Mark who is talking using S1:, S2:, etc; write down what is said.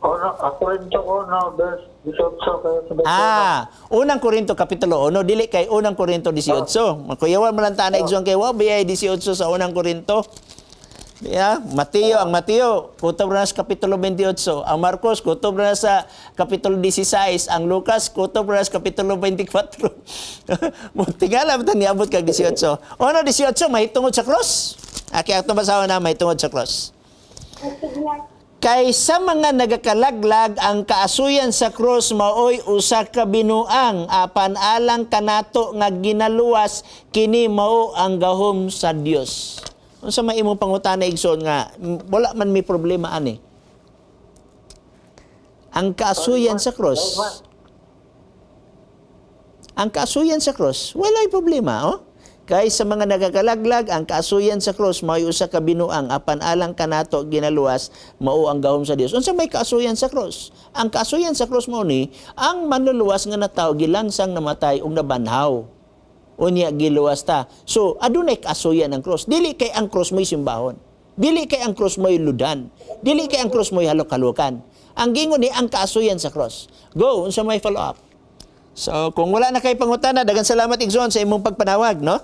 S1: Korinto 1, verse 18 kayo sa 21.
S2: Unang Korinto Kapitulo 1, dili kay unang Korinto 18. Makuyawan mo lang tanay igsoon kay wa biyay 18 sa unang Korinto. Yeah, ang Mateo, kutob na sa Kapitulo 28. Ang Marcos, kutob na sa Kapitulo 16. Ang Lucas, kutob na sa Kapitulo 24. Tingala mo niabot kag 18. Ano 18, mahitungod sa cross. Kaya ito basawa na mahitungod sa cross. Kay sa mga nagakalaglag ang kaasuyan sa cross maoy usa ka binuang apan alang kanato nga ginaluwas kini mao ang gahom sa Dios. Unsa may imong pangutana igsoon nga wala man may problema ani. Ang kaasuyan sa cross. Ang kaasuyan sa cross, walay problema, oh. Kay sa mga nagakalaglag ang kaasuyan sa cross mao usa ka binuang apan alang kanato ginaluwas mao ang gahom sa Dios. Unsa may kaasuyan sa cross? Ang kaasuyan sa cross mao ni ang manluluwas nga natawo gilangsang namatay ug nabanhaw. Unya giluwas ta. So adunay kaasuyan ang cross. Dili kay ang cross mo'y simbahon. Dili kay ang cross mo'y ludan. Dili kay ang cross mo'y halok-halukan. Ang gingon ni ang kaasuyan sa cross. Go, unsa may follow up? So kung wala na kay pangutana, daghang salamat igsoon sa imong pagpanawag, no?